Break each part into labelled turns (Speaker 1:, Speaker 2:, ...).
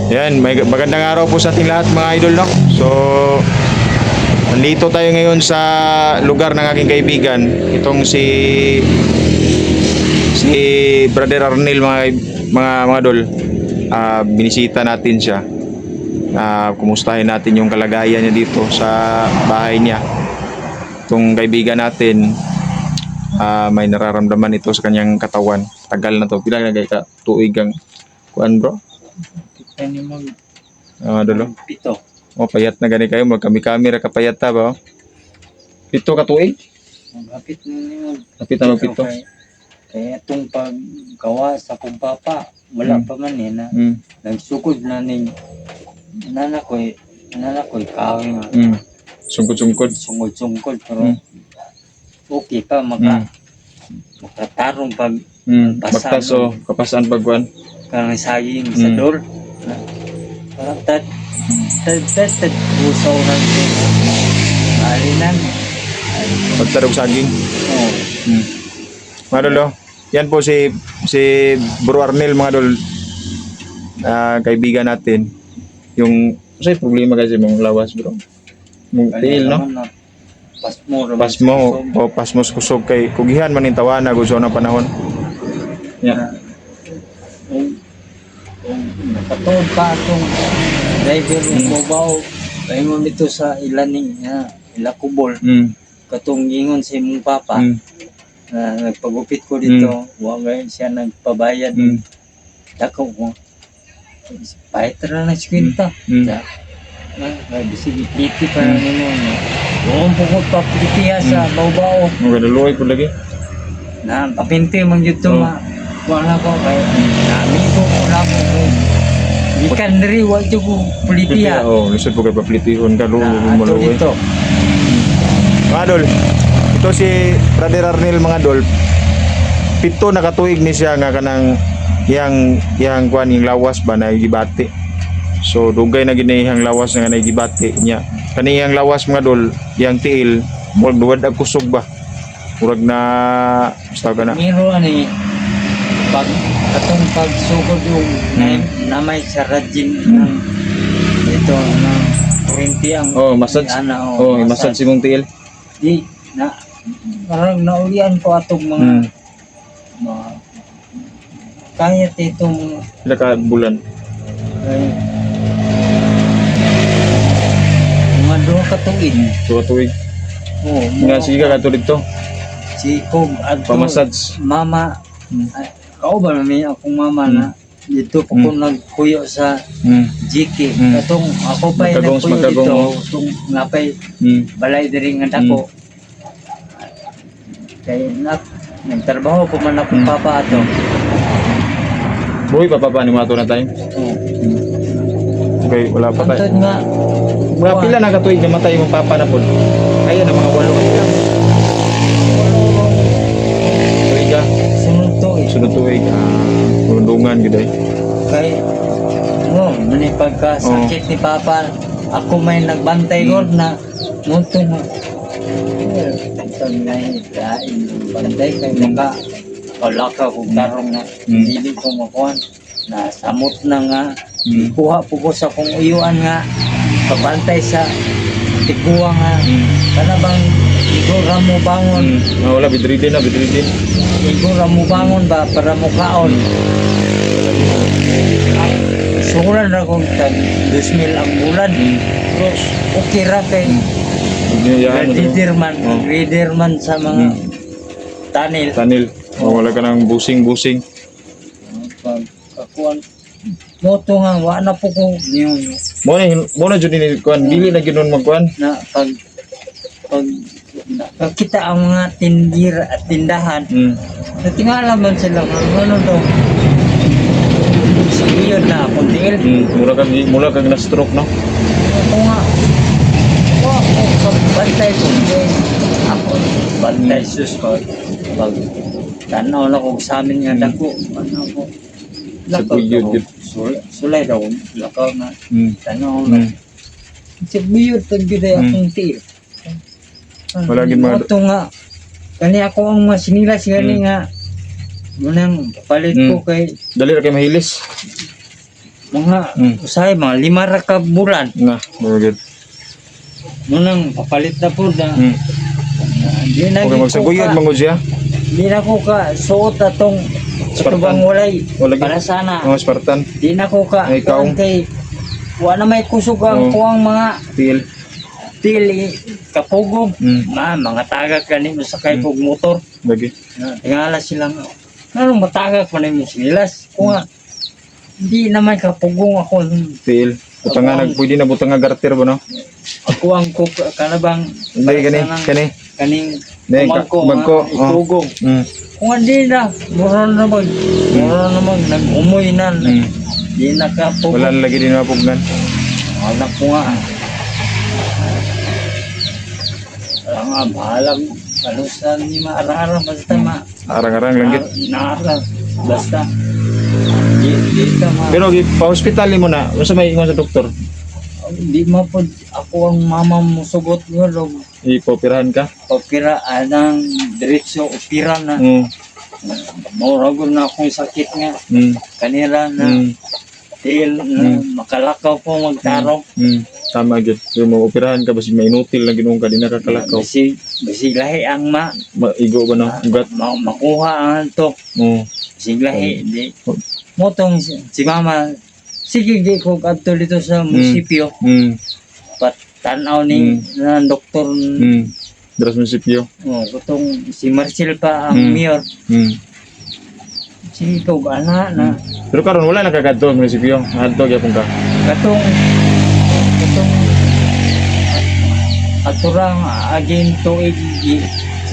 Speaker 1: Yan, magandang araw po sa ating lahat mga idol, no? So, nandito tayo ngayon sa lugar ng aking kaibigan. Itong si Brother Arnel, mga idol. Binisita natin siya. Kumustahin natin yung kalagayan niya dito sa bahay niya. Itong kaibigan natin, may nararamdaman ito sa kanyang katawan. Tagal na to. Pila na ka tuig ang kuan, bro?
Speaker 2: Ano mag
Speaker 1: Dulo.
Speaker 2: pito.
Speaker 1: Payat na gani kayo, magkami-kami ra kapayat ta ba? Pito ka tuig?
Speaker 2: Magapit na niyo.
Speaker 1: Kapit na magpito.
Speaker 2: Kaya itong paggawa sa kong papa, wala pa man eh na nagsukod na ning nanakoy kawin nga.
Speaker 1: Sungkod-sungkod.
Speaker 2: Sungod-sungkod pero okay pa makatarong pag
Speaker 1: Baktas o kapasan pagkuan.
Speaker 2: karang saging sa door. Parang tad usaw na alinan.
Speaker 1: Pagtarog saging.
Speaker 2: Oh.
Speaker 1: Mga dolo, yan po si Bro Arnel, mga dol. Kaibigan natin. Yung say problema kasi mong lawas, bro. Mong tiil, no? Pasmo kusog kay kugihan man yung tawana gusto na panahon. Yeah.
Speaker 2: Nakatod pa itong driver ng Bobaw. Kaya mo nito sa ilaning ilakubol. Katong ingon sa imong papa. Nagpagupit ko dito. Wala siya nagpabayad. Dako ko. Pahit na ng kwenta. Bisig ipiti pa na nimo. Huwag po pa pitiya sa Bobaw.
Speaker 1: Magaluloy po lagi.
Speaker 2: Na papinti man dito wala ko kay amigo ko na ko ikan diri wa jud ko pulitiya
Speaker 1: lisod po kay paplitihon ka luloy
Speaker 2: dito
Speaker 1: mga dol. Ito si Brother Arnel, mga dol. Pito na katuig ni siya nga kanang yang kuan yung lawas ba na gibati. So dugay na ginahang lawas nga na gibati niya. Kaniyang lawas, mga dol, yang tiil murag duwad ag kusog ba. Murag na basta ka na.
Speaker 2: Miro ani atong pagsugod yung namay sa rajin ng ito ng kurinti ang
Speaker 1: massage. Massage si mong tiil.
Speaker 2: Di na parang naulian ko atong mga kaya itong
Speaker 1: pila ka bulan?
Speaker 2: Mga 2 ka tuig.
Speaker 1: 2 tuig. Nga sige ka katulid to.
Speaker 2: Si Kog adto
Speaker 1: pamassage.
Speaker 2: Mama kao ba namin akong mama na dito po ko nagkuyo sa GK. Katong ako pa yung nagkuyo dito. Itong ngapay balay diri nga dako. Kaya nagtrabaho ko man akong papa ato.
Speaker 1: Buhay pa ni mo ato na time? Okay, wala pa tayo.
Speaker 2: Antod nga.
Speaker 1: Mga pila na katuig na matay mong papa na po. Kaya na mga 8 ka. Tuig ka? Sunod tuig. Tulungan gid ay.
Speaker 2: Kay mani pagkasakit ni papa, ako may nagbantay gud na munto na. Bantay kay maka kalaka kung tarong na hindi ko makuha na samot na nga kuha po ko sa kong uyuan nga pabantay sa tiguwa nga kana bang igora mo bangon
Speaker 1: wala bidridin
Speaker 2: igora mo bangon ba para mo kaon sugulan na kong tag 2,000 ang bulan pero okay ra kay leader man sa mga tanil.
Speaker 1: Wala ka nang busing.
Speaker 2: Pagkakuan moto nga wa na po ko niyo.
Speaker 1: Mo na jud ni kuan dili na ginon magkuan.
Speaker 2: Na pag kita ang mga tindira at tindahan. Natingala man sila ano to. Siyon na akong tingil.
Speaker 1: Mula kag na stroke, no?
Speaker 2: Ako nga. Bantay ko. Ako bantay sus ko. Pag tanaw na ko sa amin nga dako. Ano ko. Sulay daw. Lakaw na. Tanaw na. Sibuyod pag gila akong tiil.
Speaker 1: Wala gid mga
Speaker 2: ito nga. Kani ako ang masinilas gani nga. Munang palit ko kay
Speaker 1: dali ra kay mahilis.
Speaker 2: mga usahay mga 5 ra ka bulan
Speaker 1: Nga, very good.
Speaker 2: munang papalit na po na di na
Speaker 1: Okay,
Speaker 2: gid ko
Speaker 1: magsaguyod
Speaker 2: ka-
Speaker 1: mangod siya.
Speaker 2: di na ko ka suot atong
Speaker 1: Spartan.
Speaker 2: atubang walay
Speaker 1: Wala gid.
Speaker 2: para sana
Speaker 1: Mga Spartan,
Speaker 2: di na ko ka
Speaker 1: Ay, ikaw.
Speaker 2: kuwan kay wala may kusog ang
Speaker 1: Oo.
Speaker 2: kuwang mga
Speaker 1: til.
Speaker 2: pili kapugog
Speaker 1: Mm.
Speaker 2: mga tagag kani mo sakay kog motor
Speaker 1: Lagi.
Speaker 2: tingala silang anong matagag pa na mo silas kung nga hindi naman kapugong ako
Speaker 1: Til. Butang nga pwede na butang nga garter ba no?
Speaker 2: ako ang cook kanabang
Speaker 1: Hindi kani, kani.
Speaker 2: kaning
Speaker 1: Hindi,
Speaker 2: umangko
Speaker 1: umangko,
Speaker 2: nga ipugong
Speaker 1: Mm.
Speaker 2: kung hindi na mura naman nag-umuy na
Speaker 1: Mm.
Speaker 2: di na kapugong
Speaker 1: Wala na lagi din mapugnan.
Speaker 2: anak ko nga wala nga bahalang kalusan ni maarara basta
Speaker 1: Arang-arang lang gid.
Speaker 2: naara basta di ka
Speaker 1: Pero pa-hospital mo na, unsa may ingon sa doktor?
Speaker 2: di po ako ang mama mo sugot nga log
Speaker 1: Ipopirahan ka?
Speaker 2: opera anang diretso opera na
Speaker 1: Mm.
Speaker 2: murag na akong sakit nga
Speaker 1: Mm.
Speaker 2: kanila na
Speaker 1: Mm.
Speaker 2: tiil na makalakaw po magtarong
Speaker 1: Mm. Tama gid. Pero mo operahan ka basi mainutil na ginung ka di nakakalakaw.
Speaker 2: basi lahi ang
Speaker 1: Maigo ba no? Ugat.
Speaker 2: makuha ang to
Speaker 1: Oo.
Speaker 2: basi lahi di motong si mama sige di ko kadto dito sa munisipyo
Speaker 1: Mm.
Speaker 2: patanaw ni na doktor
Speaker 1: Mm. Dras munisipyo.
Speaker 2: kutong si Marcel pa ang
Speaker 1: Mm.
Speaker 2: mayor
Speaker 1: Mm.
Speaker 2: sige ko ana na
Speaker 1: Pero karon wala na kagadto ang munisipyo. Adto gyapon ka.
Speaker 2: katong aturang again tuig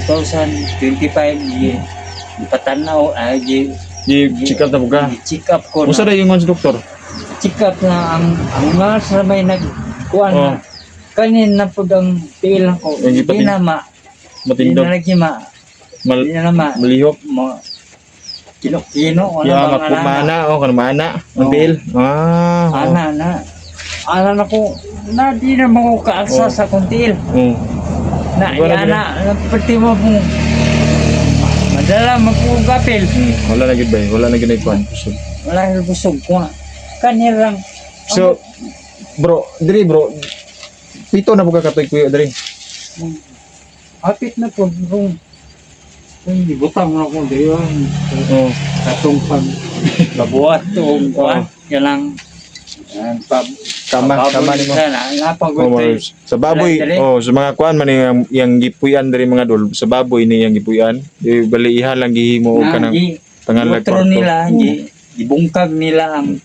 Speaker 2: 2025 patanaw
Speaker 1: Check up na po ka.
Speaker 2: check up ko
Speaker 1: Unsa
Speaker 2: na
Speaker 1: ra ingon sa doktor?
Speaker 2: check up na ang nurse na may nagkuan
Speaker 1: Oh.
Speaker 2: na kanin na pud ang tiil ko
Speaker 1: Yung
Speaker 2: di na di
Speaker 1: Matindog.
Speaker 2: na lagi di na
Speaker 1: Malihok.
Speaker 2: kino
Speaker 1: Ya magkumana o kan mana.
Speaker 2: Oo.
Speaker 1: Until. Ah.
Speaker 2: ana na ko na di na mo kaasa sa kuntil
Speaker 1: Oo.
Speaker 2: na
Speaker 1: Wala
Speaker 2: ana pati mo po madala magpugapil
Speaker 1: Wala na gid ba? Wala na gid na ikuan.
Speaker 2: wala na busog ko kanirang
Speaker 1: So, bro, bro. Pito na po ka katoy kuya diri.
Speaker 2: hapit na po kung ibutang na ko diyon
Speaker 1: Oo.
Speaker 2: katong pag labuat to kuan yan
Speaker 1: Kama nimo.
Speaker 2: napagod
Speaker 1: Oh, sa baboy,
Speaker 2: Dali.
Speaker 1: sa mga kuan man yang gipuyan diri mga dol, sa baboy ni yang gipuyan, di baliihan lang gihimo og kanang tangan lang
Speaker 2: Otro nila, ibungkag nila ang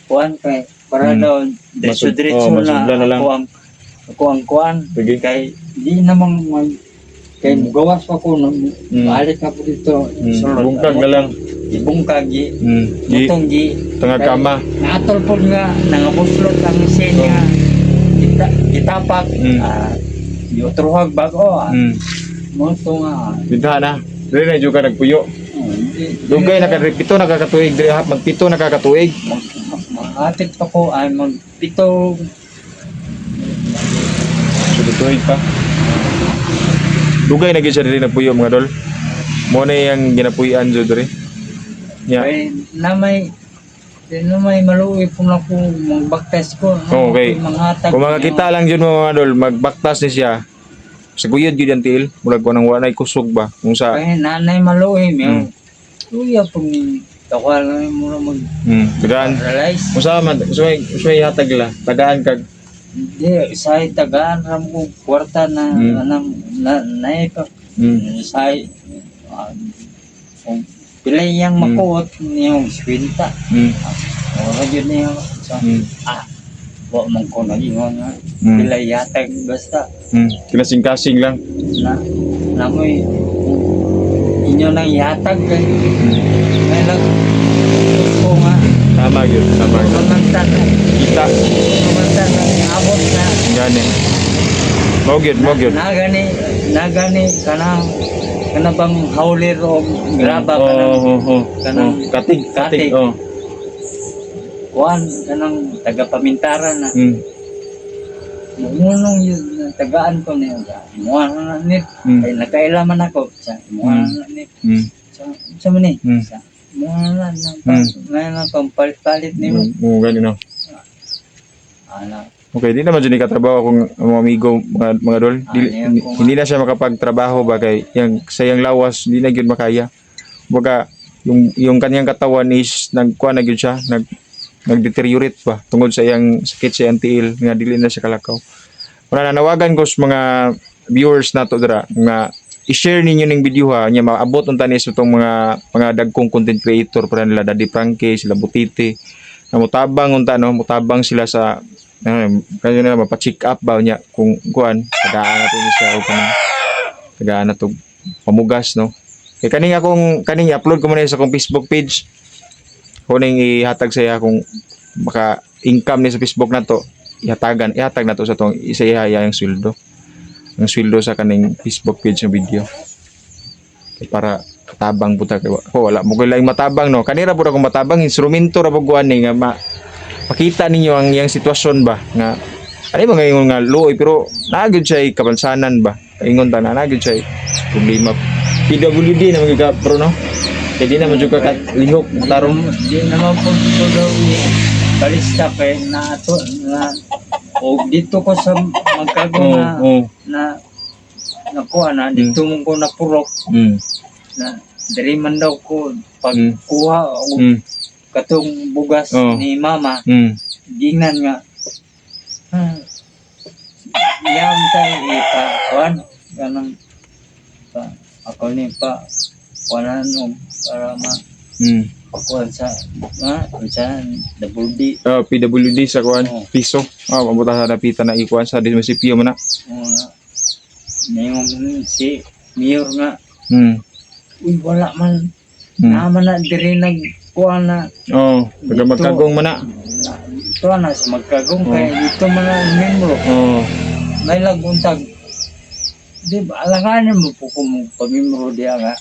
Speaker 2: kuan kay para daw diretso
Speaker 1: masudlan na
Speaker 2: na
Speaker 1: lang.
Speaker 2: ako ang kuan
Speaker 1: Sige.
Speaker 2: kay di namang kay gawas pa ko nung balik na po dito
Speaker 1: Bungkag na lang.
Speaker 2: ibungkag itong
Speaker 1: Tanga
Speaker 2: kay
Speaker 1: kama.
Speaker 2: naatol po nga nangabuslot ang senya gitapak otruhag bago mo to nga
Speaker 1: Bidha na. Dili na jud ka nagpuyo. Dugay nakapito nakakatuig diri magpito nakakatuig.
Speaker 2: Mahatid pa ko ay magpito
Speaker 1: Sudutuig pa. Dugay na gyud siya diri nagpuyo mga dol. Mo na yang ginapuyan jud diri. Ya.
Speaker 2: ay na may maluwi po na ko magbaktas ko
Speaker 1: Okay.
Speaker 2: manghatag
Speaker 1: Kung makakita lang jud mo mga dol, magbaktas ni siya. Siguyod gyud ang tiil, murag ko nang walay kusog ba. Kung sa
Speaker 2: ay nanay maluwi mo luya po ni takal mo na
Speaker 1: tagaan.
Speaker 2: mag-realize
Speaker 1: Kung sa man, usay hatag la, tagaan kag
Speaker 2: hindi say tagaan ram ko kwarta na anang na ito say pilay yang makuot niyong swinta ora yun niya so wa man ko nagingon nga pilay yatag basta
Speaker 1: kinasing-kasing lang.
Speaker 2: na mo'y inyo nang yatag kay may lang ko nga
Speaker 1: Tama gyud, tama gyud.
Speaker 2: mamantan
Speaker 1: Kita
Speaker 2: mamantan abot na
Speaker 1: gani. Mo gyud.
Speaker 2: nagani kana bang hauler o graba kanang
Speaker 1: Katig. Oh.
Speaker 2: kuan kanang taga pamintaran na
Speaker 1: Mm.
Speaker 2: munong yun tagaan ko niya muha na nit ay nakailaman ako sa muha na nit sa man ni sa Mga ngayon lang kang palit-palit ni mo.
Speaker 1: Gani no.
Speaker 2: Anak.
Speaker 1: Okay, di naman dyan ikatrabaho kung mga amigo, mga dol. Hindi na siya makapagtrabaho ba kay yung sayang lawas, hindi na yun makaya. Baga, yung kanyang katawan is nagkuha na yun siya, nag-deteriorate pa tungod sa iyang sakit sa iyang tiil, nga dili na siya kalakaw. Wala nanawagan ko sa mga viewers nato dira nga i-share ninyo ning video ha, nya maabot unta ni sa itong mga dagkong content creator para nila Daddy Frankie, sila Butiti, na mutabang unta no, mutabang sila sa kanya na mapa-check up ba niya kung kuan tagaan nato ni siya o kanang tagaan nato pamugas no. Kay kaning i-upload ko man sa akong Facebook page. Kuning ihatag sa iya kung baka income ni sa Facebook nato, ihatag nato sa tong isa ihaya yung sweldo. Ang sweldo sa kaning Facebook page ng video. Kay para katabang puta kay wala mo laing matabang no. Kanira pud akong matabang instrumento ra pud kuan ni nga pakita ninyo ang iyang sitwasyon ba nga ano ba ngayon nga luoy pero naagid siya kabansanan ba ingon ta na naagid siya problema PWD na mga bro no kaya di naman juga ka lihok tarong
Speaker 2: Di naman po ito daw balista kay na ato na o dito ko sa magkagong na nakuha na dito mo ko napurok na diri man daw ko pagkuha o katong bugas ni mama gingan nga yan tayo ipakuan ganang ako ni pa kuanan para pakuan sa WD
Speaker 1: PWD sa kuan piso mabuta sa napita na ikuan sa munisipyo man na
Speaker 2: ngayon si mayor nga uy wala man naman na diri nagkuan na
Speaker 1: taga magkagong man na
Speaker 2: ito na sa magkagong kaya dito man na membro may laguntag di ba alanganin mo po kung pamimro diya nga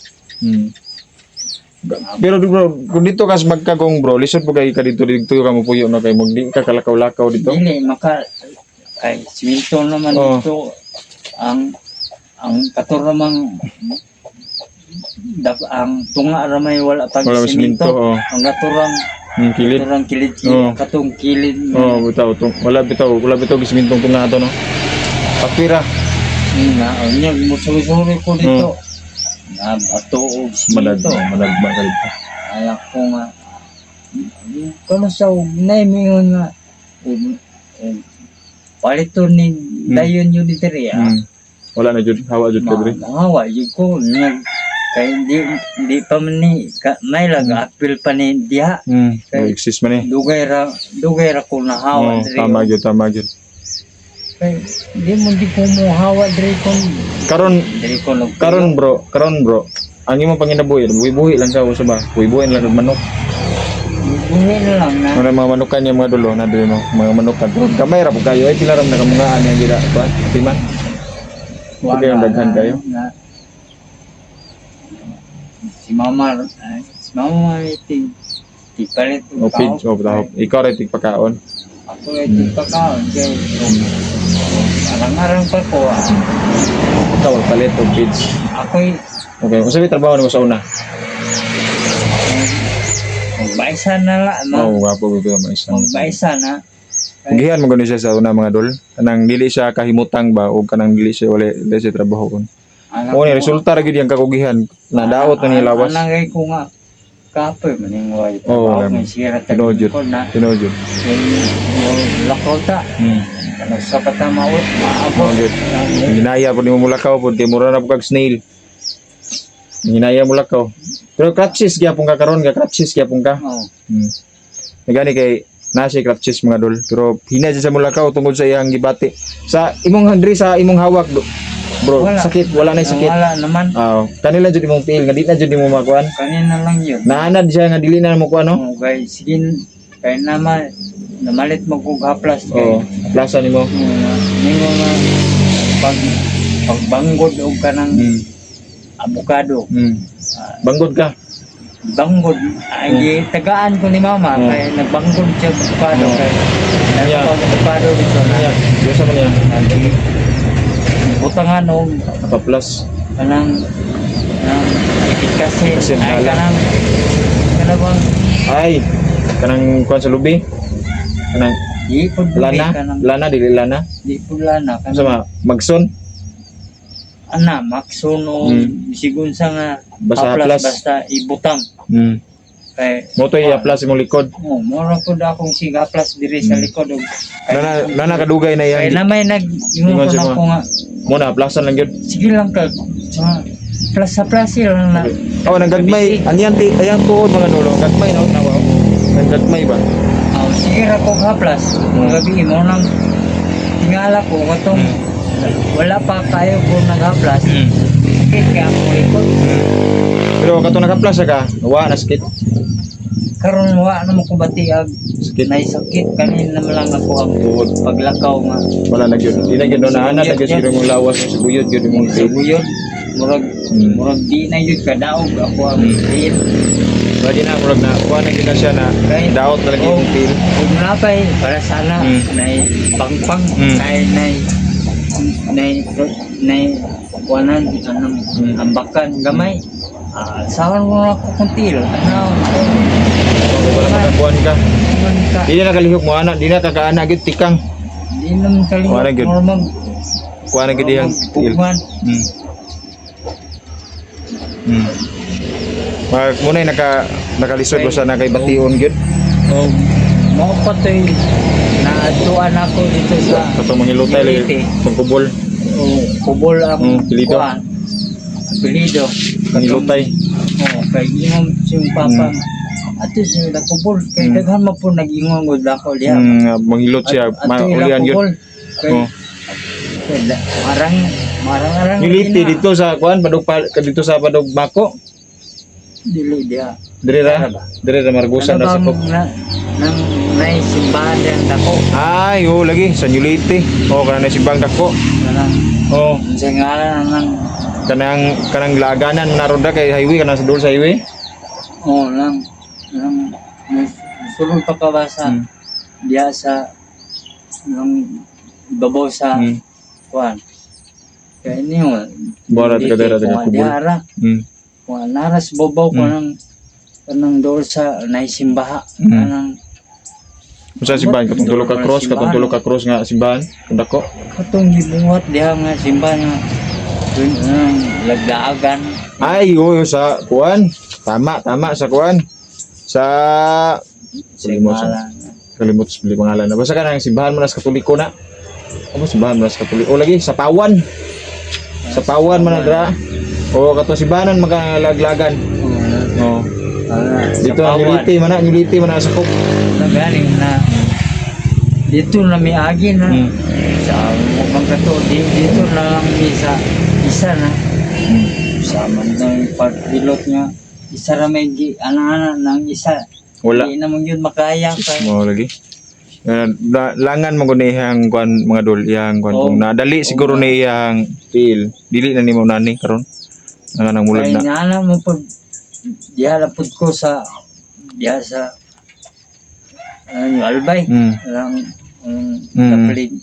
Speaker 1: pero bro kung dito kas magkagong bro lisod po kay ka dito ka mo puyo na kay magdi ka kalakaw-lakaw dito
Speaker 2: dili maka ay simento naman dito ang katuramang ang tunga ramay wala pag simento ang katurang
Speaker 1: kilid
Speaker 2: katong kilid
Speaker 1: bitaw wala bitaw simintong tunga ato no papira
Speaker 2: na nya musuri-suri ko dito na bato og simento
Speaker 1: malagbagal pa
Speaker 2: alak ko nga kono sa naimingon nga palito ni dayon yun dito
Speaker 1: wala na jud hawa jud kadre
Speaker 2: hawa jud ko kay di pa man ni may apil pa ni diha
Speaker 1: exist man
Speaker 2: dugay ra ko na hawa diri
Speaker 1: tama gyud
Speaker 2: kay di mo mo hawa diri karon
Speaker 1: bro ang imong panginabuhi buhi lang ka usa ba buhi lang og manok
Speaker 2: buhi lang na
Speaker 1: mga manukan yung mga dulo na dili mo mga manukan kamay ra pud kayo ay pila ra nakamungaan yang gida ba timan wala yung daghan kayo
Speaker 2: si mama tigpalit
Speaker 1: ikaw rin tigpakaon
Speaker 2: ako rin tigpakaon kaya arang-arang pa ko
Speaker 1: ikaw palit o feeds
Speaker 2: okay
Speaker 1: kung sabi trabaho mo sa una
Speaker 2: magbaisa na lang
Speaker 1: wapo
Speaker 2: magbaisa na
Speaker 1: Gihan mo gani siya sa una mga dol. Kanang dili siya kahimutang ba o kanang dili siya wala siya trabaho kon. O ni resulta ra gid yang kakugihan na daot na ni lawas.
Speaker 2: Anang ko nga kapoy man yung way.
Speaker 1: Tinojud.
Speaker 2: Lakota. Sa katamaot maabot.
Speaker 1: Ginaya po ni mo mulakaw po, di mura na po kag snail. Ginaya mulakaw. Pero crutches gyapon ka karon, crutches gyapon ka. Nagani kay nasi crutches mga dol, pero hina sa mulakaw tungod sa iyang gibati. Sa imong handri sa imong hawak bro, wala. Sakit, wala na sakit.
Speaker 2: Wala naman.
Speaker 1: Kanila jud imong feel, nga di na jud mo makuan.
Speaker 2: Kanina lang yun.
Speaker 1: Naanad siya nga dili na mo kuan no?
Speaker 2: Okay, sige. Kaya naman namalit mo kog haplas
Speaker 1: kay. Plaza nimo.
Speaker 2: Nimo nga pagbanggod og kanang avocado.
Speaker 1: Banggod ka.
Speaker 2: Banggod ay tagaan ko ni mama kay nagbanggod siya avocado kay avocado dito na.
Speaker 1: Yo sa man yan.
Speaker 2: Butangan og
Speaker 1: plus
Speaker 2: kanang kasi ay kanang na bang
Speaker 1: Ay, kanang kuan sa lubi. Kanang
Speaker 2: di po
Speaker 1: lana, lana dili lana.
Speaker 2: di po lana
Speaker 1: Sama magson.
Speaker 2: ana maksuno sigun sa nga
Speaker 1: Basta haplas.
Speaker 2: basta ibutang kay
Speaker 1: Mo to i-aplas imong likod.
Speaker 2: mura po da akong siga plus diri sa likod og
Speaker 1: Lana kadugay na
Speaker 2: kay
Speaker 1: yang.
Speaker 2: na may nag
Speaker 1: Ingon
Speaker 2: ingon
Speaker 1: siya
Speaker 2: ako nga
Speaker 1: Mo na aplasan lang gyud.
Speaker 2: sige lang ka plus sa plus lang na
Speaker 1: Oh, nagagmay. Anyan ti ayang tuod mga nulo. Gagmay na nawa. Nagagmay ba?
Speaker 2: sige ra ko haplas gabi mo nang tingala ko katong wala pa kayo po naghaplas sakit kaya ako likod
Speaker 1: Pero kato nakaplas ka, wa na sakit.
Speaker 2: karon wa na mo ko batiag
Speaker 1: Sakit.
Speaker 2: naisakit kanina naman lang ako ang
Speaker 1: Tuod.
Speaker 2: paglakaw nga
Speaker 1: Wala na gyud. Di na gyud na ana gyud sira mong lawas sa buyod gyud imong
Speaker 2: sa
Speaker 1: tail.
Speaker 2: buyod murag di na yun kadaog ako ang tail
Speaker 1: Lagi na murag na kuha na gyud na siya na daot na lagi imong tail.
Speaker 2: kung napay para sana nay pangpang nay kuanan anong ambakan gamay sawan mo na ako kung til ano
Speaker 1: Wala makakuan ka.
Speaker 2: naman ka
Speaker 1: Di na kalihok mo ana, di na kakaana gyud tikang.
Speaker 2: di naman
Speaker 1: Wala, good.
Speaker 2: kalimot normal
Speaker 1: Kuha na gyud yang tail.
Speaker 2: pugman
Speaker 1: Mag muna nakalisod mo sa nakay bation gyud.
Speaker 2: o mo pa to'y naatuan ako dito sa
Speaker 1: Katong mangilutay lagi tong kubol.
Speaker 2: kubol ang
Speaker 1: Apelido.
Speaker 2: kuan. Apelido.
Speaker 1: Mangilutay.
Speaker 2: Kay ingong siyang papa. Ato siya na kubol. Kay daghan mo po nag-ingong gud ako diha.
Speaker 1: Mangilot siya, maulian gyud.
Speaker 2: Kay marang
Speaker 1: Niliti dito sa kuan dito sa padug bako.
Speaker 2: dili dia.
Speaker 1: Dire ra margusan na sa kop.
Speaker 2: Nang naisimbahan diyan dako.
Speaker 1: Ay, lagi sa Niliti. Kana na si bang dako.
Speaker 2: Kanang
Speaker 1: Oh,
Speaker 2: sa ngalan nang
Speaker 1: kanang laganan naroda kay highway kana sa dul sa highway.
Speaker 2: nang sulod pa kabasa diya sa nang babaw sa kuan. Kaya niyo
Speaker 1: Barat ka dira nga kubol.
Speaker 2: Diara. Kuan naras babaw ko kanang dool sa naisimbaha kanang
Speaker 1: Usa simbahan katong tulo ka cross nga simbahan dako.
Speaker 2: katong gibuhat diha nga simbahan nga dun lagdaagan.
Speaker 1: Ay, sa kuan. Tama sa kuan. Sa kalimot sa pangalan na. Basta ka nang simbahan mo na sa Katoliko na. Ano simbahan mo na sa Katoliko? Lagi sa Pawan. Sa Pawan man dra. Kato simbahanan magalaglagan. Dito ang Niliti man sa kop.
Speaker 2: Galing na dito na may agi na sa mga kato dito na lang isa na sa man ng pagpilot nga isa ra may ana nang isa
Speaker 1: Wala.
Speaker 2: di naman yun makaya kay
Speaker 1: Mo lagi. Langan mo guni yang kuan mga dol yang kuan kung nadali siguro ni yang pil. Dili na nimo nani karon. Nang mulag
Speaker 2: kay
Speaker 1: na.
Speaker 2: nana mo pag diha lapod ko sa diha sa albay lang daplig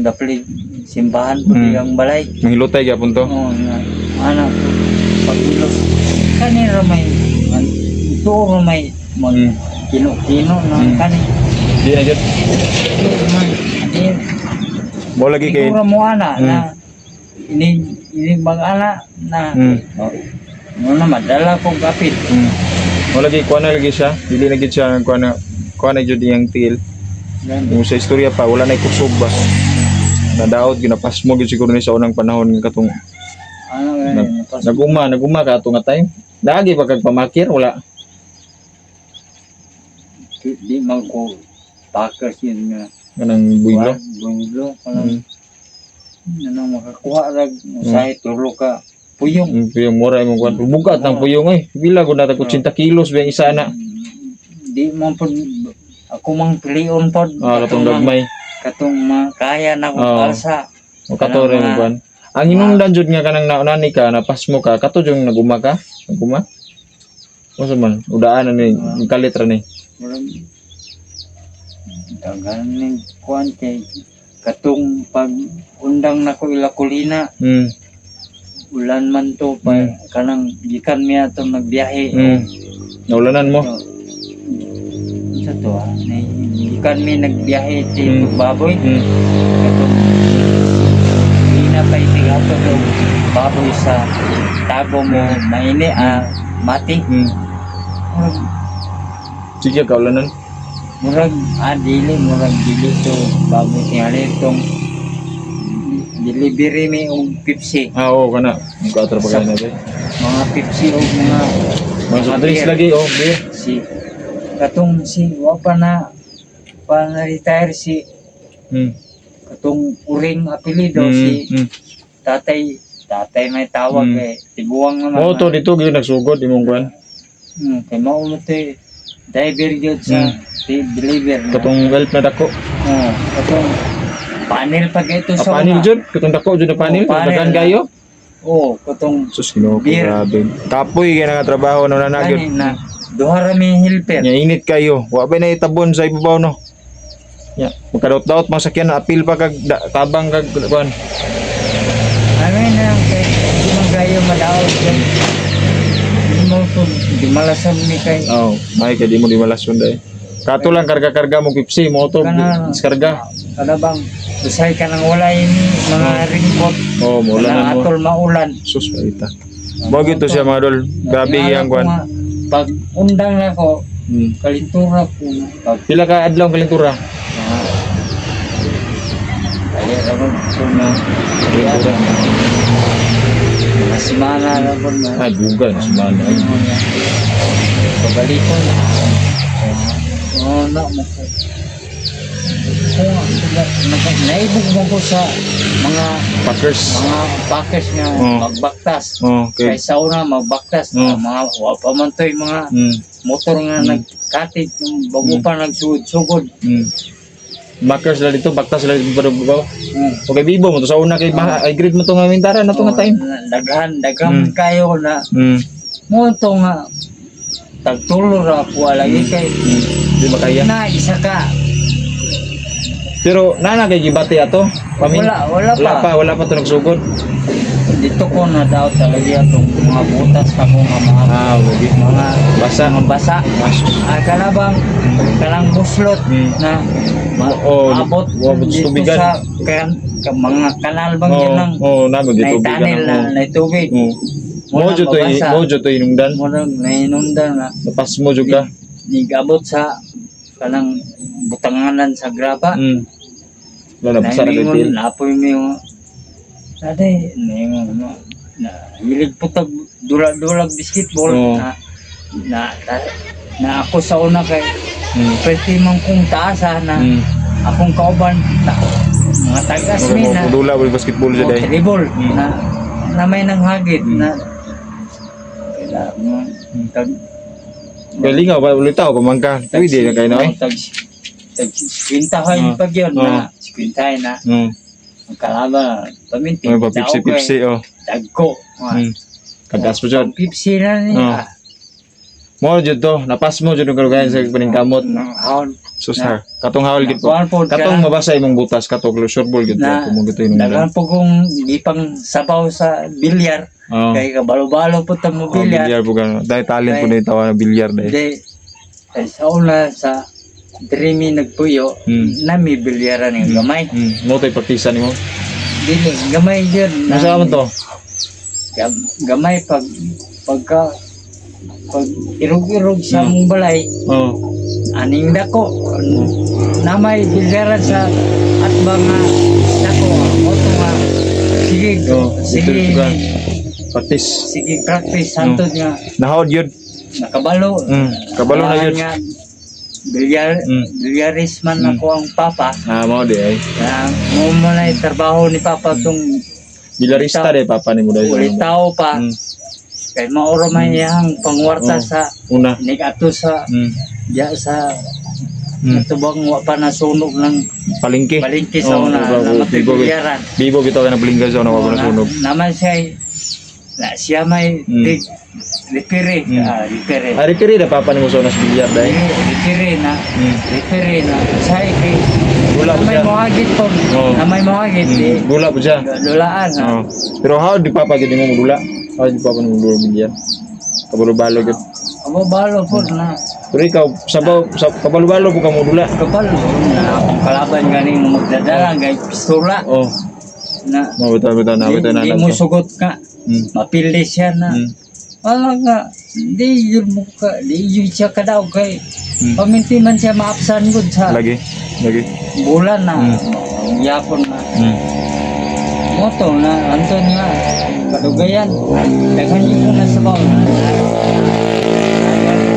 Speaker 2: daplig simbahan po diyang balay.
Speaker 1: Mahilutay gyapon to.
Speaker 2: Ana pagilot kanira may ito may kino ng kanin.
Speaker 1: Di na gyud. Mo lagi kay
Speaker 2: Siguro mo ana na ini bang ana na mo na madala kong kapit.
Speaker 1: Mo lagi kuan na lagi siya. Dili na gyud siya kuan na gyud yang til. Yung sa istorya pa wala na kusog ba. Nadaot ginapas mo gyud siguro ni sa unang panahon nga katong
Speaker 2: Ano
Speaker 1: naguma ka ato nga time. Dagi pa kag pamakir wala.
Speaker 2: di man ko pakas yun nga.
Speaker 1: Kanang buylo.
Speaker 2: Buylo kanang nanang makakuha rag usahay tulo ka puyong.
Speaker 1: Puyong mura imong kuan. Bugat ang puyong oy. Bila gud nata 80 kilos ba isa na.
Speaker 2: Di man po ako mang pilion pod.
Speaker 1: Katong gagmay.
Speaker 2: Katong makaya na ko kalsa.
Speaker 1: O kato rin mo kuan. Ang hinungdan jud nga kanang naunani ka napas mo ka kato jung naguma ka. Naguma. Unsa man udaan ni kalit ra ni.
Speaker 2: Dagan ning kuan kay katong pag undang nako ila kulina. Ulan man to pa kanang gikan mi ato nagbiyahe.
Speaker 1: Naulanan mo.
Speaker 2: Sa to ikan may nagbiyahe ti baboy. Katong ina pa itigato yung baboy sa tago mo maini mati.
Speaker 1: Sige, kaulanan.
Speaker 2: Murag murag dili to baboy tingali itong delivery may og Pepsi.
Speaker 1: Oo, kana. Magkatra pa kayo natin.
Speaker 2: Mga Pepsi o
Speaker 1: Mga soft drinks
Speaker 2: beer.
Speaker 1: lagi, beer.
Speaker 2: Si katong si wa pa na retire si katong uring apelido si tatay may tawag tiguang naman.
Speaker 1: Oo, to dito gyud nagsugod imong kuan.
Speaker 2: Kay mao mo to driver gyud sa deliver.
Speaker 1: Katong help na dako.
Speaker 2: Katong panel pa ito sa
Speaker 1: Panel jud, katong dako jud na panel, dagan kayo.
Speaker 2: Katong
Speaker 1: Sus, Ginoo ko,
Speaker 2: beer.
Speaker 1: grabe. Kapoy kay nga trabaho no na gyud.
Speaker 2: na duha ra may helper.
Speaker 1: Nya init kayo. Wa ba na itabon sa ibabaw no. Ya, magkadaot-daot masakyan apil pa kag tabang kag kuan.
Speaker 2: Ano na kay di man kayo madaot dyan. Di mo to di malasan mi kay
Speaker 1: Oh, may kay di mo di malason dai. Kato lang karga-karga mo Pepsi mo to diskarga.
Speaker 2: kada bang usay ka nang walay ni mga ringbot.
Speaker 1: Oh, maulanan mo.
Speaker 2: Atol maulan.
Speaker 1: Sus, balita. Mo gito siya mga dol. Grabe yang kuan.
Speaker 2: Pag undang ako kalintura ko pag
Speaker 1: Pila ka adlaw kalintura?
Speaker 2: kaya ramon ko na mga semana ramon na
Speaker 1: Ay, bugan semana.
Speaker 2: pabalik ko na na mo ko naibog mo ko sa mga
Speaker 1: Packers.
Speaker 2: packers nga magbaktas
Speaker 1: Okay.
Speaker 2: kay sa una magbaktas mga wapamantoy mga motor nga nagkatid bago pa nagsugod.
Speaker 1: Packers lang dito, baktas lang dito para babaw. Okay, bibo mo to sa una kay ay grade mo to nga mintara na to nga time.
Speaker 2: Daghan kayo na mo to nga tagtulo ra po lagi kay
Speaker 1: Di ba kaya?
Speaker 2: na isa ka
Speaker 1: Pero nana kay gibati ato. Wala pa to nagsugod.
Speaker 2: dito ko na daw talaga itong mga butas pa ko mga
Speaker 1: okay.
Speaker 2: mga
Speaker 1: Basa.
Speaker 2: basa kalabang kalang buslot na abot dito
Speaker 1: tubigan.
Speaker 2: sa mga kanal bang yan lang
Speaker 1: nago di tubigan.
Speaker 2: tunnel na tubig
Speaker 1: Mo jud to inungdan.
Speaker 2: murag nainundan na
Speaker 1: Lepas mo jud ka.
Speaker 2: nigabot sa kanang butanganan sa graba
Speaker 1: Wala basa na detail.
Speaker 2: napoy mo yung Saday, na hilig po tag dulag basketball na ako sa una kay pwede man kong taasa na akong kauban na mga tagas mi na
Speaker 1: Dula wal basketball jud ay.
Speaker 2: volleyball na may nanghagit na kailangan tag
Speaker 1: Galing ba ulit tao pamangka. Pwede na kayo na ay.
Speaker 2: tag kwintahan pag yun na kwintahan na kalaba paminti
Speaker 1: May pa Pepsi
Speaker 2: dagko
Speaker 1: Kagas po jud.
Speaker 2: Pepsi na niya
Speaker 1: Mo jud to, napas mo jud ang kalugayan sa paningkamot.
Speaker 2: haon
Speaker 1: Susar. Katong hawal gid po.
Speaker 2: kuan po
Speaker 1: Katong mabasa imong butas katong sure ball gid
Speaker 2: na
Speaker 1: ko mo gito inungdan.
Speaker 2: dagan po kong gipang sabaw sa bilyar kay kabalo-balo po ta mo bilyar
Speaker 1: Bilyar po gano. Dahil talent po na tawa na bilyar dahil.
Speaker 2: di sa una sa Dreamy nagpuyo nami bilyaran ng gamay
Speaker 1: Mo tay praktisan nimo.
Speaker 2: dili gamay gyud
Speaker 1: Nasa man to?
Speaker 2: gamay pag irog-irog sa mong balay aning dako namay bilyaran sa at mga dako mo to nga sige
Speaker 1: Practice.
Speaker 2: sige practice santo nga
Speaker 1: Nahod yun.
Speaker 2: nakabalo
Speaker 1: Kabalo na yun.
Speaker 2: nga bilyaris man ako ang papa
Speaker 1: Mao di ay.
Speaker 2: mo na trabaho ni papa tong
Speaker 1: Bilarista de papa ni mo dahil.
Speaker 2: ulit tao pa kay maoro man yang pangwarta sa
Speaker 1: Una.
Speaker 2: nigato sa diya sa natubang wa pa nasunog ng
Speaker 1: Palengke.
Speaker 2: palengke sa una na matibyaran
Speaker 1: Bibo bitaw ka na palengke sa una wa na sunog.
Speaker 2: naman siya may repere
Speaker 1: Ari kiri da papa ni mo sa unas bilyar dahil.
Speaker 2: repere na say kay
Speaker 1: Wala po
Speaker 2: may
Speaker 1: siya.
Speaker 2: mohagit po na may mohagit
Speaker 1: Gula po siya.
Speaker 2: dulaan
Speaker 1: Pero how di papa gid mo dula? How di papa ni mo dula bilyar? Kabalo-balo gid.
Speaker 2: kababalo po na
Speaker 1: Pero ikaw sa kabalo-balo po ka mo dula.
Speaker 2: kabalo na akong kalaban ganing magdadala gay pistola
Speaker 1: Oh,
Speaker 2: na
Speaker 1: mabita na
Speaker 2: di mo sugot ka
Speaker 1: Mm.
Speaker 2: mapili siya na
Speaker 1: Mm.
Speaker 2: wala nga di yun mo ka di yun siya ka daw kay paminti man siya maapsan gud sa
Speaker 1: Lagi.
Speaker 2: bulan na yapon na moto na Anton nga kadugayan daghan niyo ko na sa baw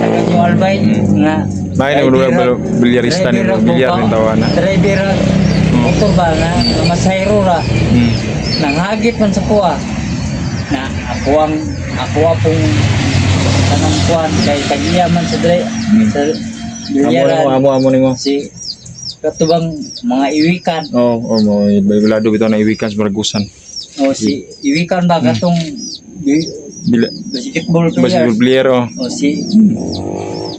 Speaker 2: daghan niyo albay nga
Speaker 1: May na ulo bilyarista ni bilyar ni tawana.
Speaker 2: driver motor ba nga masayro ra nanghagip man sa kuha na ako pong tanang kuhan kay tagiyaman sa sa bilyaran
Speaker 1: Amo nimo.
Speaker 2: si katubang mga iwikan
Speaker 1: Oh, mo babilado bitaw na iwikan sa Baragusan.
Speaker 2: o si iwikan ba katong basketball
Speaker 1: Basketball
Speaker 2: player
Speaker 1: player oh.
Speaker 2: o si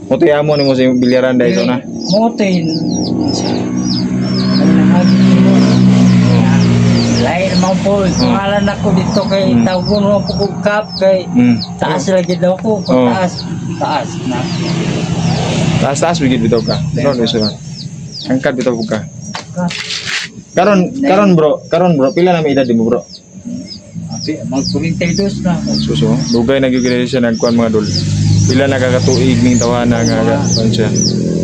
Speaker 1: Mo to amo nimo sa bilyaran dito na.
Speaker 2: motin lain naman po pangalan ako dito kay tawgon mo po kong cup kay taas lagi daw ko taas na
Speaker 1: Taas bigit bitaw ka. No, iso na. Angkat bitaw ka. Karon bro, pila na may edad mo bro?
Speaker 2: mag 42 na
Speaker 1: Suso, dugay na gyud siya nagkuan mga dol. Pila na kakatuig ning tawana nga kuan siya.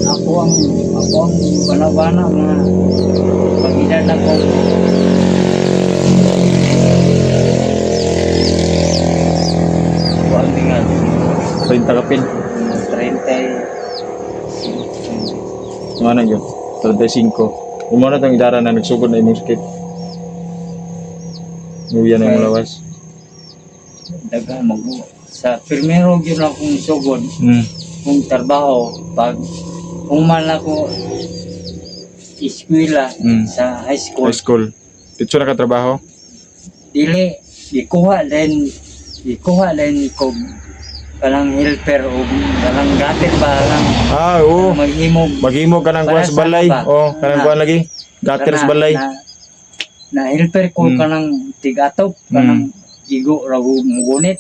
Speaker 2: ako ang bana-bana mga pag-edad ako ang tingnan
Speaker 1: 30 kapin.
Speaker 2: 30
Speaker 1: Ano yun? 35. Umano tong idara na nagsugod na imong sakit. Nuya na imong lawas.
Speaker 2: daga mag sa primero gyud akong sugod kung trabaho pag human ako eskwela sa high school
Speaker 1: High school. Dito na ka trabaho?
Speaker 2: dili ikuha din ko kanang helper o kanang gatin ba lang
Speaker 1: Oo.
Speaker 2: maghimog
Speaker 1: Maghimo ka ng kuan sa balay. Oh, kanang kuan lagi. Gater sa balay.
Speaker 2: na helper ko kanang tigatop kanang igo ra mugunit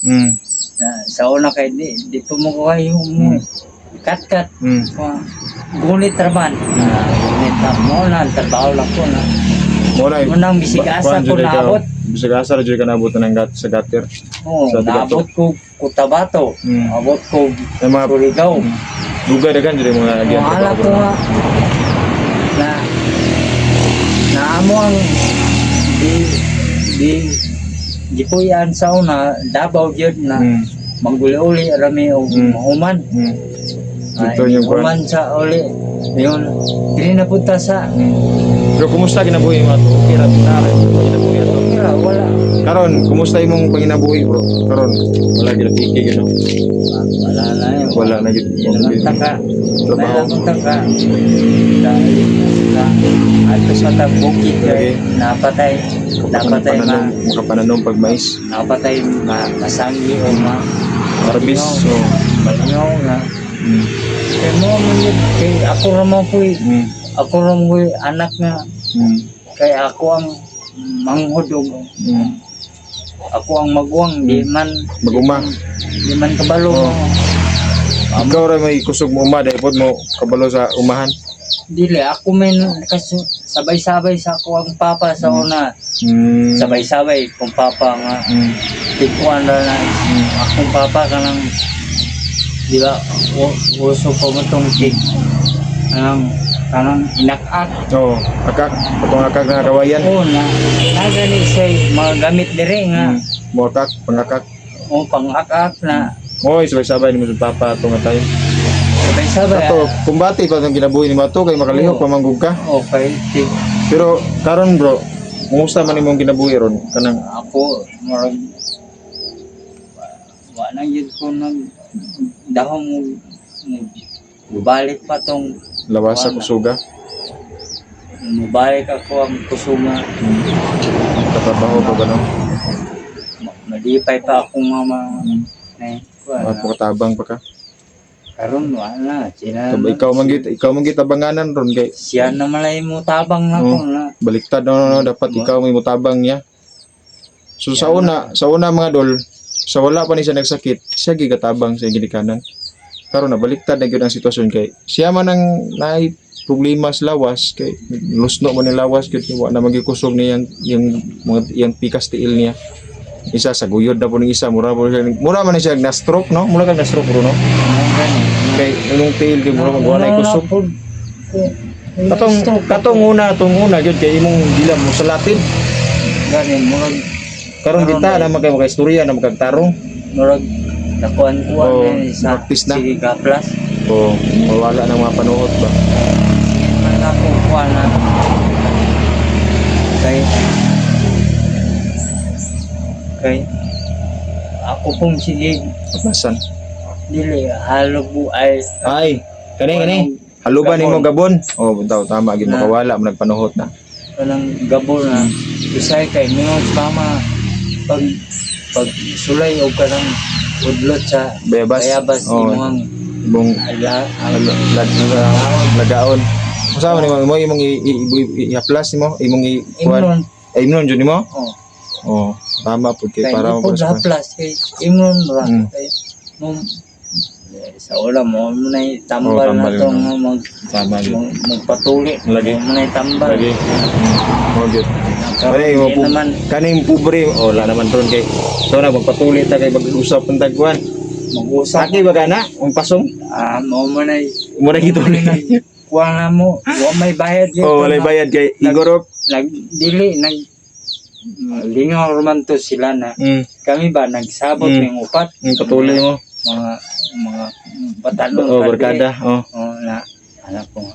Speaker 2: na sa una kay di pa mo kayo mo kat gunit traban gunit na mo na trabaho lang ko na
Speaker 1: Muna
Speaker 2: unang bisigasa ko naabot
Speaker 1: Bisigasa ra jud ka naabot ng sa gater.
Speaker 2: oh
Speaker 1: Sa
Speaker 2: naabot ko Cotabato abot ko
Speaker 1: Ay mga
Speaker 2: Surigao
Speaker 1: dugay dagan jud mo na lagi.
Speaker 2: Wala ko nga na naamo ang di ko yan sa una Davao gyud na mangguli-uli rami o mahuman
Speaker 1: Ito yung
Speaker 2: mahuman sa uli yun dili na punta sa
Speaker 1: Pero kumusta kinabuhi mo ato? Okay ra na kinabuhi ato.
Speaker 2: kira wala
Speaker 1: Karon, kumusta imong panginabuhi bro? Karon, wala gyud tiki gyud.
Speaker 2: wala na yun
Speaker 1: Wala na gyud.
Speaker 2: di naman taka
Speaker 1: Trabaho.
Speaker 2: may naman taka dahil sa alto sa tagbukid kay napatay
Speaker 1: Makapananom pag mais.
Speaker 2: napatay masangi o
Speaker 1: Arbis. So,
Speaker 2: malingaw na kay mo kay ako naman po ako naman po anak nga kay ako ang manghudog ako ang magwang di man
Speaker 1: maguma.
Speaker 2: kabalo
Speaker 1: Ikaw ra may kusog mo uma dahil pod mo kabalo sa umahan.
Speaker 2: dili ako men kasi sabay-sabay sa ako ang papa sa una sabay-sabay kung papa nga tikuan na akong papa kanang di ba uso ko mo tong cake kanang inak-ak
Speaker 1: Oo, akak. Patong akak na kawayan.
Speaker 2: o na nagani siya mga gamit dire nga
Speaker 1: Mo akak, pangakak.
Speaker 2: o pang-ak-ak na
Speaker 1: Oy, sabay-sabay ni mo sa papa ato nga tayo.
Speaker 2: sabay-sabay
Speaker 1: Ato, kumbati pa ang kinabuhi ni mo ato kay makalihok pamanggug ka.
Speaker 2: okay
Speaker 1: Pero karon bro, kumusta man imong kinabuhi ron? Kanang
Speaker 2: ako marag wala yun ko nag dahon mo balik pa tong
Speaker 1: lawas sa kusuga,
Speaker 2: mabalik ako ang kusuma
Speaker 1: katrabaho pa ba no?
Speaker 2: malipay pa akong mama
Speaker 1: At makatabang pa ka.
Speaker 2: karon wala sila
Speaker 1: So, ikaw man gitabanganan ron kay
Speaker 2: siya na malay mo tabang na ko na
Speaker 1: baliktad no, dapat ikaw may mutabang niya. So sa una mga dol, sa wala pa ni siya nagsakit, siya gigatabang sa ginikanan. karon nabaliktad na gyud ang sitwasyon kay siya man ang naay problema sa lawas kay lusno man ni lawas gyud wa na magikusog niya yung mga yung pikas tiil niya. Isa sa guyod na po ng isa mura man na siya na stroke no, mura ka na stroke bro no. Kay anong tiil kay mura magwa na kusog. Katong una gyud kay imong dila mo sa Latin.
Speaker 2: Ganin murag
Speaker 1: Karon kita na magka-istorya na magkagtarong.
Speaker 2: murag nakuan-kuan
Speaker 1: Oo,
Speaker 2: sa
Speaker 1: practice na.
Speaker 2: sige ka plus.
Speaker 1: O mawala ng mga panuot ba.
Speaker 2: Man ako kuan na kay ako pong sige
Speaker 1: Aplasan.
Speaker 2: dili halubo ay
Speaker 1: Ay, kani. Haluban nimo gabon. Oh, bitaw tama gid
Speaker 2: Na.
Speaker 1: makawala man nagpanuhot na.
Speaker 2: kanang gabon na usay kay mingon mama pag sulay o kanang udlot sa
Speaker 1: Bayabas.
Speaker 2: bayabas
Speaker 1: Oh,
Speaker 2: imong
Speaker 1: ibong
Speaker 2: ala
Speaker 1: lagaon. Usaha nimo imong i-aplas nimo, imong
Speaker 2: imnon
Speaker 1: imnon jud nimo?
Speaker 2: oh
Speaker 1: Oh, tama pud kay
Speaker 2: kay
Speaker 1: para
Speaker 2: mo
Speaker 1: mo
Speaker 2: sa plus kay imnon ra
Speaker 1: Mm.
Speaker 2: kay mo sa wala mo na tambal
Speaker 1: tambal
Speaker 2: na to
Speaker 1: yun.
Speaker 2: nga
Speaker 1: tama jud.
Speaker 2: magpatuli
Speaker 1: Lagi.
Speaker 2: mo na tambal
Speaker 1: Lagi. Mo jud.
Speaker 2: Karon
Speaker 1: Pare
Speaker 2: di naman
Speaker 1: kaning pobre oh la naman ron kay so na magpatuloy ta kay mag-usap pang tagkuan.
Speaker 2: mag-usap
Speaker 1: Saki ba kana? Ang pasong?
Speaker 2: mo na
Speaker 1: Mo na gito ni.
Speaker 2: kuha na mo wa may bayad yun
Speaker 1: Oh, walay bayad kay Igorok.
Speaker 2: dili lingaw roman to sila na kami ba nagsabot
Speaker 1: Mm.
Speaker 2: ng upat
Speaker 1: Patuloy mo.
Speaker 2: mga batanon
Speaker 1: Oh, barkada. Oh.
Speaker 2: na anak ko nga.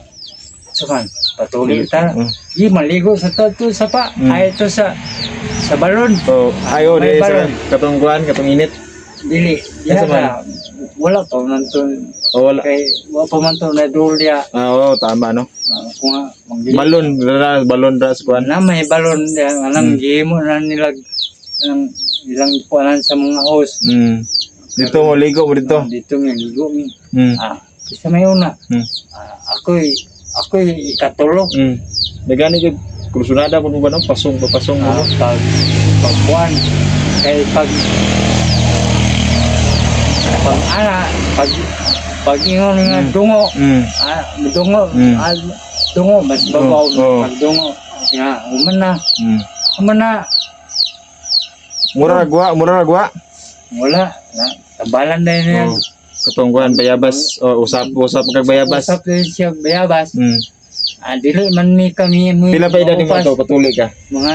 Speaker 2: So man, patuloy ta.
Speaker 1: Mm.
Speaker 2: Di maligo sa to sa pa.
Speaker 1: Mm.
Speaker 2: Ay ito sa balon.
Speaker 1: So, ayo
Speaker 2: May
Speaker 1: di sa
Speaker 2: balon.
Speaker 1: katong kuan, katong init.
Speaker 2: Dili.
Speaker 1: Yes,
Speaker 2: Ya wala pa man to
Speaker 1: Oh, wala.
Speaker 2: kay wala pa man to na dulya.
Speaker 1: Oo, tama no.
Speaker 2: Kung nga magdili.
Speaker 1: Balon ra sa kuan.
Speaker 2: Na may balon diyan anang gimo na nilag ang ilang kuanan sa mga host.
Speaker 1: Dito mo ligo mo dito.
Speaker 2: Dito mi ligo mi.
Speaker 1: Mm.
Speaker 2: Isa may una.
Speaker 1: Mm.
Speaker 2: Ako'y ikatulo.
Speaker 1: Dagani kay kursunada mo ba no? Pasong mo.
Speaker 2: Pagkuhan kay pag ingon nga dungo dungo mas babaw pag dungo nga umana
Speaker 1: Mura ragwa.
Speaker 2: wala na tabalan na yun
Speaker 1: Oh. Katong kuan bayabas o usap kag bayabas.
Speaker 2: usap din siya bayabas
Speaker 1: Mm.
Speaker 2: dili man mi kami
Speaker 1: Pila pa edad nimo to patuloy ka?
Speaker 2: mga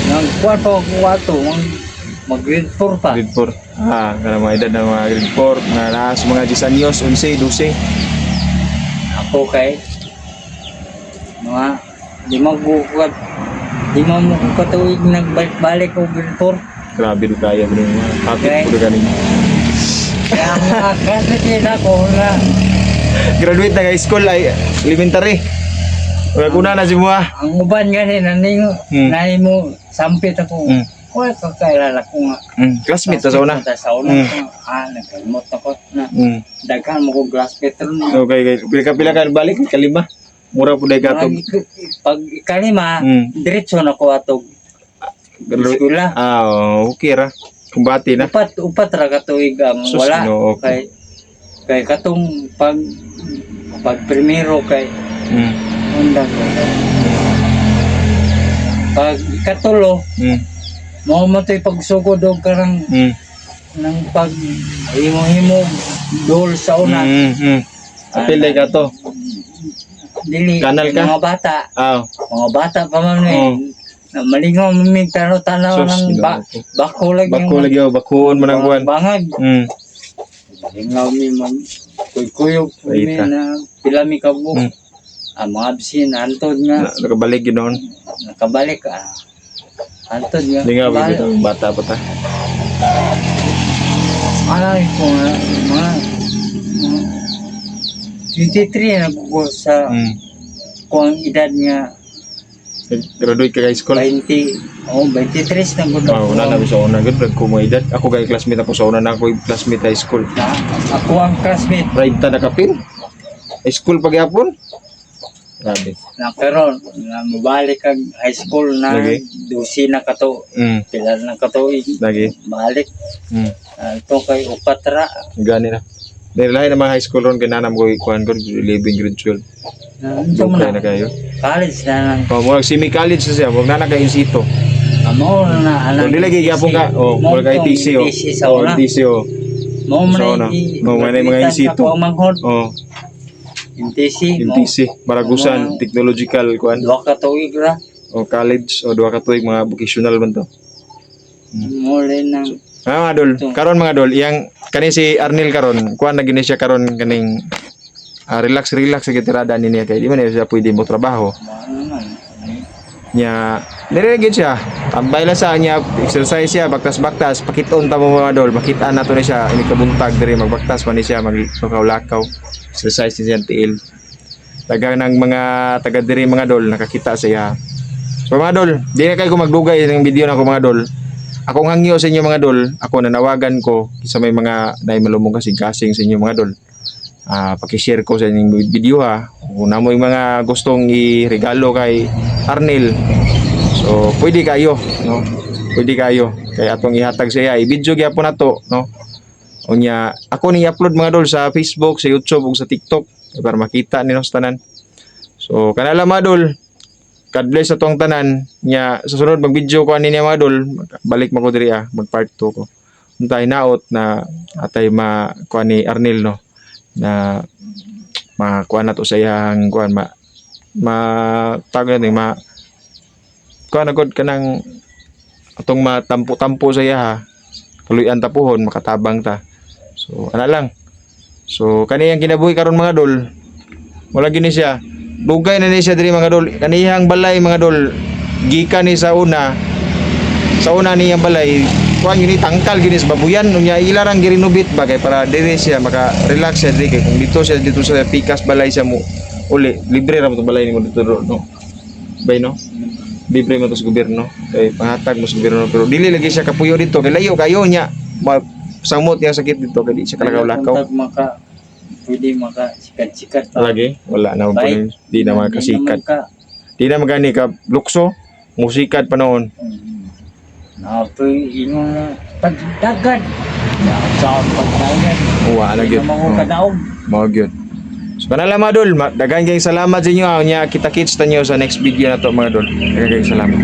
Speaker 2: nang kwarto mag grade 4 pa
Speaker 1: Grade 4. Kana mga edad na mga grade 4 na naa sa mga 10 anyos, 11, 12.
Speaker 2: ako kay mga di mo ko katuig nagbalik-balik ko grade 4
Speaker 1: Grabe rin kaya mo rin mga kapit
Speaker 2: Okay.
Speaker 1: po rin ganing.
Speaker 2: kaya ang mga kasi ako na
Speaker 1: Graduate na high school ay elementary. Wala kuna na si Mua.
Speaker 2: ang uban kasi naningo nahi mo sampit ako wala ka kailala ko nga
Speaker 1: Classmate sa una.
Speaker 2: sa una nagkalimot ako na daghan mo ko glass petron
Speaker 1: Okay. Pila ka balik kalima. Mura po dahil ka
Speaker 2: pag ikalima diretso na ko atog eskwela
Speaker 1: okay ra. Kumbati na.
Speaker 2: upat ra katuig ang
Speaker 1: Sus,
Speaker 2: wala
Speaker 1: no, okay.
Speaker 2: kay katong pag primero kay unda ko pag ikatulo mo to'y pagsugod og karang nang pag himo dol sa una
Speaker 1: Apil dahil ka to.
Speaker 2: dili
Speaker 1: Kanal ka?
Speaker 2: mga bata mga bata pa man na malingaw mamig tanaw ng bako lagi
Speaker 1: Bakuon mo ng buwan.
Speaker 2: bangag malingaw mi mag kuyog mi
Speaker 1: Wait,
Speaker 2: na pila mi kabuk ang mga bisin antod nga
Speaker 1: Nakabalik yun noon.
Speaker 2: nakabalik antod nga
Speaker 1: Hindi nga,
Speaker 2: kabalik.
Speaker 1: bata pa ta.
Speaker 2: Ay ko nga mga 23 na ko sa kuang edad nga
Speaker 1: Graduate ka high school.
Speaker 2: 23 na ko
Speaker 1: Una na sa una gud ko mo edad. Ako kay classmate ako sa una na ako classmate high school.
Speaker 2: na ako ang classmate
Speaker 1: Ride ta nakapin. High school pagyapon. Grabe.
Speaker 2: Na karon na mabalik kag high school na
Speaker 1: Lagi.
Speaker 2: 12 na kato pila na katuig
Speaker 1: Lagi.
Speaker 2: balik
Speaker 1: Mm.
Speaker 2: ito kay upat ra
Speaker 1: Gani na. Dahil lahi na mga high school ron, kinanam ko ikuhan ko, 11 grade 12.
Speaker 2: ito mo
Speaker 1: Okay na
Speaker 2: na
Speaker 1: kayo.
Speaker 2: college na nang
Speaker 1: Murag semi-college na siya, huwag na naka-insito.
Speaker 2: amo na
Speaker 1: Kung dili gyapon ka, murag ka ITC o.
Speaker 2: sa una
Speaker 1: ITC o.
Speaker 2: mo
Speaker 1: So,
Speaker 2: man
Speaker 1: mo man mga insito.
Speaker 2: ko manghod
Speaker 1: Oh,
Speaker 2: ITC mo
Speaker 1: ITC, Baragusan, technological kuan
Speaker 2: duha ka tuig ra
Speaker 1: o college o duha ka tuig mga vocational man to.
Speaker 2: mo rin nang
Speaker 1: Mga dol, karon mga dol, iyang kani si Arnel karon, kuan na gini siya karon kaning relax sa gitirada ni niya kay di man siya pwede mo trabaho.
Speaker 2: ano man
Speaker 1: Nya nirigid siya. Tambay lang sa niya, exercise siya, baktas-baktas, pakiton ta mo mga dol, makita nato ni siya ini kabuntag diri magbaktas man ni siya maglakaw-lakaw. Exercise niya tiil. Dagang ng mga taga diri mga dol nakakita siya. So mga dol, di na kayo ko magdugay ng video na ko mga dol. Akong hangyo sa inyo mga dol, ako nanawagan ko sa may mga dahil malumong kasing-kasing sa inyo mga dol. Paki-share ko sa inyong video ha. Kung na mo yung mga gustong i-regalo kay Arnel, so pwede kayo, no? Pwede kayo. Kaya atong ihatag sa iya, i-video gyapon nato, no? Unya, ako ni upload mga dol sa Facebook, sa YouTube ug sa TikTok para makita ninyo sa tanan. So kanala mga dol, God bless sa tuwang tanan nya sa sunod mag-video ko ani niya mga dol, balik mo ko diri mag-part 2 ko. Untay naot na atay kuan ni Arnel no na makuan nato sa iyang kuan tawag natin kuan agad kanang atong matampo-tampo sa iya ha. Kaluyan tapuhon makatabang ta. So ana lang. So kaniyang kinabuhi karon mga dol. Wala gini siya. Dugay na ni siya diri mga dol. Kaniyang balay mga dol. Gikan ni sa una niyang balay. Kuan gini tangkal gini sa babuyan unya ilarang girinubit bagay para diri siya maka-relax siya diri kay kung dito sa pikas balay siya mo uli libre ra mo to balay nimo dito no. Bay no. Libre mo to sa gobyerno kay panghatag mo sa gobyerno pero dili lagi siya kapuyo dito kay layo kayo niya samot niya sakit dito kay di siya kalakaw-lakaw.
Speaker 2: Pwede sikat-sikat
Speaker 1: Lagi wala na mo di na makasikat. Di na magani ka lukso musikat pa noon.
Speaker 2: Ingon pagdagan. Sa pagdagan.
Speaker 1: Wa na gyud. Mao gyud. So kanala mga dol, daghang kayong salamat sa inyo. Nya kita-kits ta nyo sa next video na to mga dol. Daghang kayong salamat.